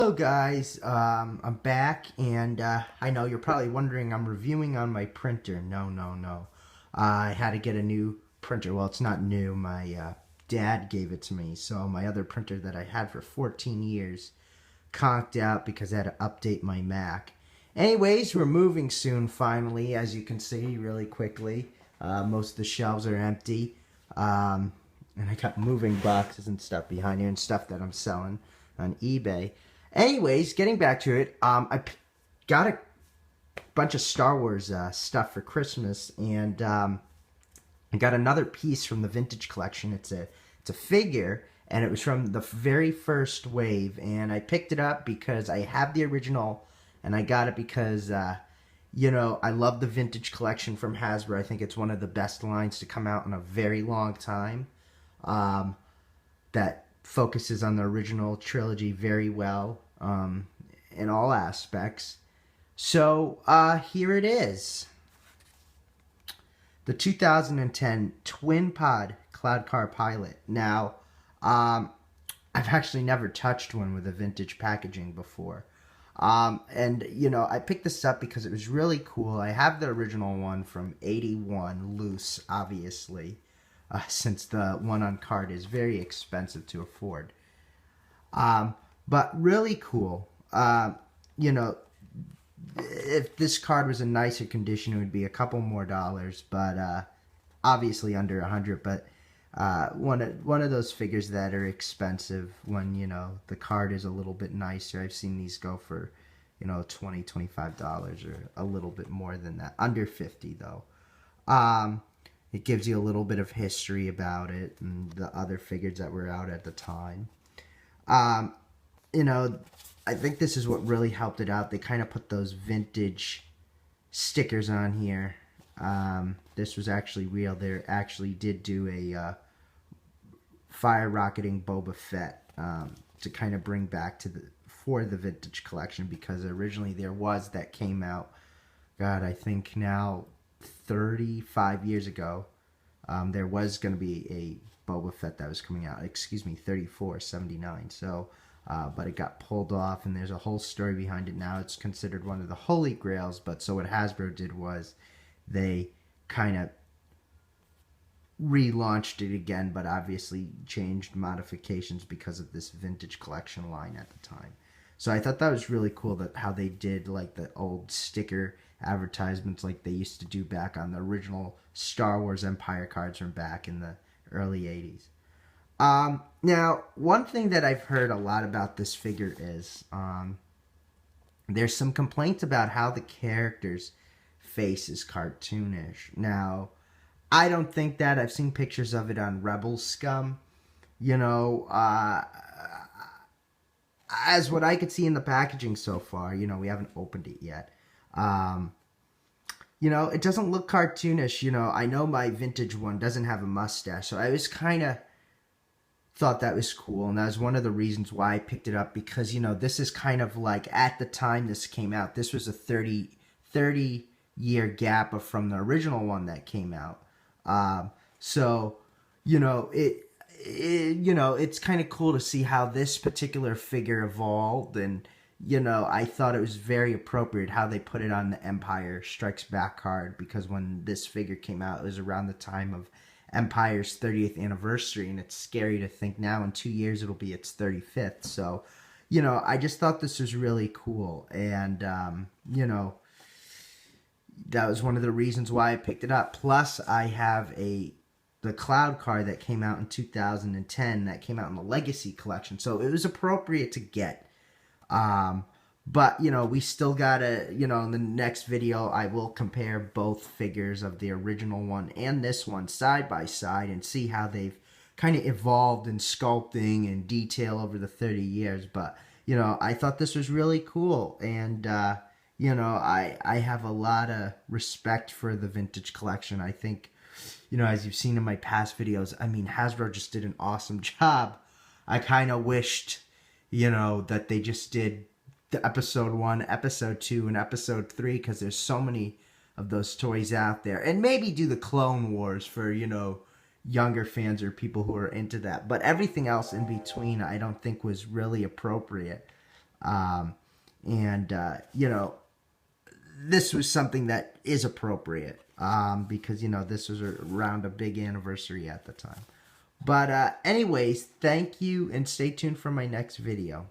Hello guys, I'm back, and I know you're probably wondering I'm reviewing on my printer. No. I had to get a new printer. Well, it's not new. My dad gave it to me. So my other printer that I had for 14 years conked out because I had to update my Mac. Anyways, we're moving soon finally, as you can see really quickly. Most of the shelves are empty. And I got moving boxes and stuff behind here and stuff that I'm selling on eBay. Anyways, getting back to it, got a bunch of Star Wars stuff for Christmas, and I got another piece from the vintage collection. It's a figure, and it was from the very first wave, and I picked it up because I have the original, and I got it because I love the vintage collection from Hasbro. I think it's one of the best lines to come out in a very long time. That focuses on the original trilogy very well in all aspects. So here it is. The 2010 Twin Pod Cloud Car Pilot. Now, I've actually never touched one with a vintage packaging before. And, I picked this up because it was really cool. I have the original one from '81 loose, obviously. Since the one on card is very expensive to afford. But really cool. If this card was in nicer condition, it would be a couple more dollars, but obviously under 100. But one of those figures that are expensive when, the card is a little bit nicer. I've seen these go for, $20, $25 or a little bit more than that. Under 50 though. It gives you a little bit of history about it and the other figures that were out at the time. I think this is what really helped it out. They kind of put those vintage stickers on here. This was actually real. They actually did do a fire rocketing Boba Fett to kind of bring back for the vintage collection, because originally there was that came out, God, I think now 35 years ago, there was going to be a Boba Fett that was coming out. 34.79. So, but it got pulled off, and there's a whole story behind it. Now it's considered one of the holy grails. But so what Hasbro did was they kind of relaunched it again, but obviously changed modifications because of this vintage collection line at the time. So I thought that was really cool, that how they did like the old sticker advertisements like they used to do back on the original Star Wars Empire cards from back in the early 80s. Now, one thing that I've heard a lot about this figure is there's some complaints about how the character's face is cartoonish. Now, I don't think that. I've seen pictures of it on Rebel Scum. As what I could see in the packaging so far, we haven't opened it yet. It doesn't look cartoonish. I know my vintage one doesn't have a mustache, so I was kind of thought that was cool, and that was one of the reasons why I picked it up, because, this is kind of like, at the time this came out, this was a 30 year gap from the original one that came out. So, it's kind of cool to see how this particular figure evolved, and I thought it was very appropriate how they put it on the Empire Strikes Back card, because when this figure came out, it was around the time of Empire's 30th anniversary, and it's scary to think now in 2 years it'll be its 35th. So, I just thought this was really cool, and, that was one of the reasons why I picked it up. Plus, I have the Cloud card that came out in 2010 that came out in the Legacy collection, so it was appropriate to get. But, we still gotta, in the next video, I will compare both figures of the original one and this one side by side and see how they've kind of evolved in sculpting and detail over the 30 years. But, I thought this was really cool, and, I have a lot of respect for the vintage collection. I think, as you've seen in my past videos, Hasbro just did an awesome job. I kind of wished, that they just did the episode 1, episode 2, and episode 3, because there's so many of those toys out there. And maybe do the Clone Wars for, younger fans or people who are into that. But everything else in between, I don't think was really appropriate. You know, this was something that is appropriate because, you know, this was around a big anniversary at the time. But anyways, thank you, and stay tuned for my next video.